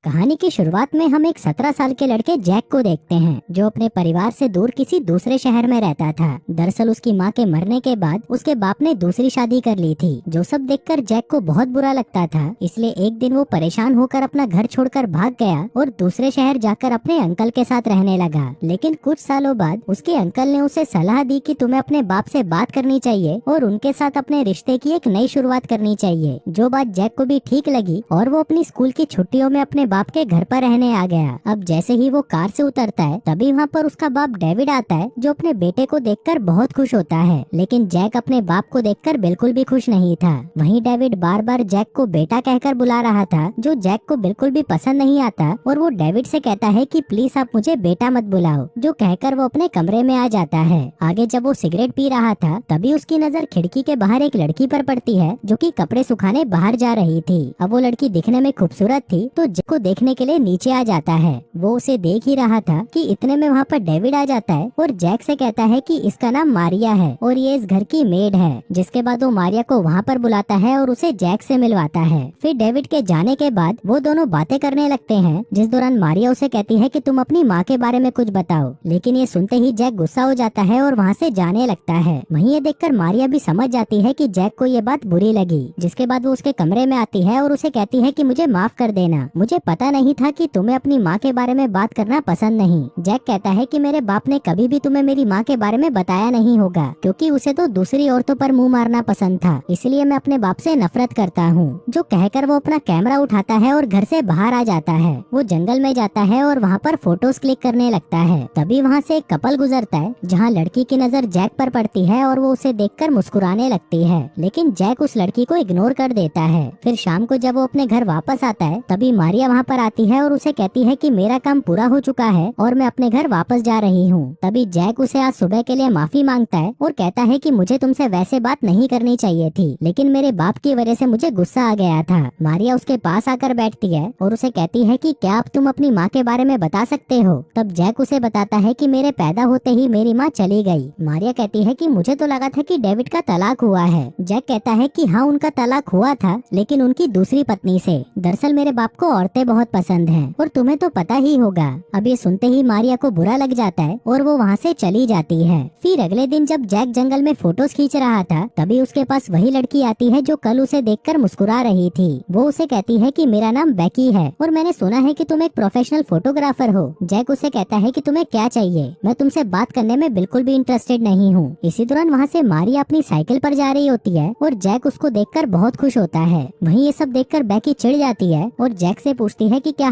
कहानी की शुरुआत में हम एक 17 साल के लड़के जैक को देखते हैं जो अपने परिवार से दूर किसी दूसरे शहर में रहता था। दरअसल उसकी मां के मरने के बाद उसके बाप ने दूसरी शादी कर ली थी, जो सब देखकर जैक को बहुत बुरा लगता था। इसलिए एक दिन वो परेशान होकर अपना घर छोड़कर भाग गया और दूसरे शहर जाकर अपने अंकल के साथ रहने लगा। लेकिन कुछ सालों बाद उसके अंकल ने उसे सलाह दी कि तुम्हें अपने बाप से बात करनी चाहिए और उनके साथ अपने रिश्ते की एक नई शुरुआत करनी चाहिए। जो बात जैक को भी ठीक लगी और वो अपनी स्कूल की छुट्टियों में अपने बाप के घर पर रहने आ गया। अब जैसे ही वो कार से उतरता है तभी वहाँ पर उसका बाप डेविड आता है, जो अपने बेटे को देखकर बहुत खुश होता है। लेकिन जैक अपने बाप को देखकर बिल्कुल भी खुश नहीं था। वहीं डेविड बार बार जैक को बेटा कहकर बुला रहा था, जो जैक को बिल्कुल भी पसंद नहीं आता और वो डेविड से कहता है कि प्लीज आप मुझे बेटा मत बुलाओ, जो कहकर वो अपने कमरे में आ जाता है। आगे जब वो सिगरेट पी रहा था तभी उसकी नजर खिड़की के बाहर एक लड़की पर पड़ती है, जो कि कपड़े सुखाने बाहर जा रही थी। अब वो लड़की दिखने में खूबसूरत थी तो जैक को देखने के लिए नीचे आ जाता है। वो उसे देख ही रहा था कि इतने में वहाँ पर डेविड आ जाता है और जैक से कहता है कि इसका नाम मारिया है और ये इस घर की मेड है। जिसके बाद वो मारिया को वहाँ पर बुलाता है और उसे जैक से मिलवाता है। फिर डेविड के जाने के बाद वो दोनों बातें करने लगते हैं, जिस दौरान मारिया उसे कहती है कि तुम अपनी माँ के बारे में कुछ बताओ। लेकिन ये सुनते ही जैक गुस्सा हो जाता है और वहाँ से जाने लगता है। वहीं ये देखकर मारिया भी समझ जाती है कि जैक को ये बात बुरी लगी। जिसके बाद वो उसके कमरे में आती है और उसे कहती है कि मुझे माफ कर देना, मुझे पता नहीं था कि तुम्हें अपनी माँ के बारे में बात करना पसंद नहीं। जैक कहता है कि मेरे बाप ने कभी भी तुम्हें मेरी माँ के बारे में बताया नहीं होगा, क्योंकि उसे तो दूसरी औरतों पर मुंह मारना पसंद था, इसलिए मैं अपने बाप से नफरत करता हूँ। जो कहकर वो अपना कैमरा उठाता है और घर से बाहर आ जाता है। वो जंगल में जाता है और वहाँ पर फोटोज क्लिक करने लगता है। तभी वहाँ से एक कपल गुजरता है, जहाँ लड़की की नजर जैक पर पड़ती है और वो उसे देखकर मुस्कुराने लगती है। लेकिन जैक उस लड़की को इग्नोर कर देता है। फिर शाम को जब वो अपने घर वापस आता है तभी मारिया वहाँ पर आती है और उसे कहती है कि मेरा काम पूरा हो चुका है और मैं अपने घर वापस जा रही हूँ। तभी जैक उसे आज सुबह के लिए माफी मांगता है और कहता है कि मुझे तुमसे वैसे बात नहीं करनी चाहिए थी, लेकिन मेरे बाप की वजह से मुझे गुस्सा आ गया था। मारिया उसके पास आकर बैठती है और उसे कहती है कि क्या अब तुम अपनी माँ के बारे में बता सकते हो। तब जैक उसे बताता है कि मेरे पैदा होते ही मेरी माँ चली गई। मारिया कहती है कि मुझे तो लगा था कि डेविड का तलाक हुआ है। जैक कहता है कि हाँ, उनका तलाक हुआ था, लेकिन उनकी दूसरी पत्नी से। दरअसल मेरे बाप को औरतें बहुत पसंद हैं और तुम्हें तो पता ही होगा। अब ये सुनते ही मारिया को बुरा लग जाता है और वो वहाँ से चली जाती है। फिर अगले दिन जब जैक जंगल में फोटोज खींच रहा था तभी उसके पास वही लड़की आती है जो कल उसे देखकर मुस्कुरा रही थी। वो उसे कहती है कि मेरा नाम बेकी है और मैंने सुना है कि तुम एक प्रोफेशनल फोटोग्राफर हो। जैक उसे कहता है कि तुम्हें क्या चाहिए, मैं तुमसे बात करने में बिल्कुल भी इंटरेस्टेड नहीं हूँ। इसी दौरान वहाँ से मारिया अपनी साइकिल पर जा रही होती है और जैक उसको देखकर बहुत खुश होता है। वहीं ये सब देखकर बेकी चिढ़ जाती है और जैक से पूछती है कि क्या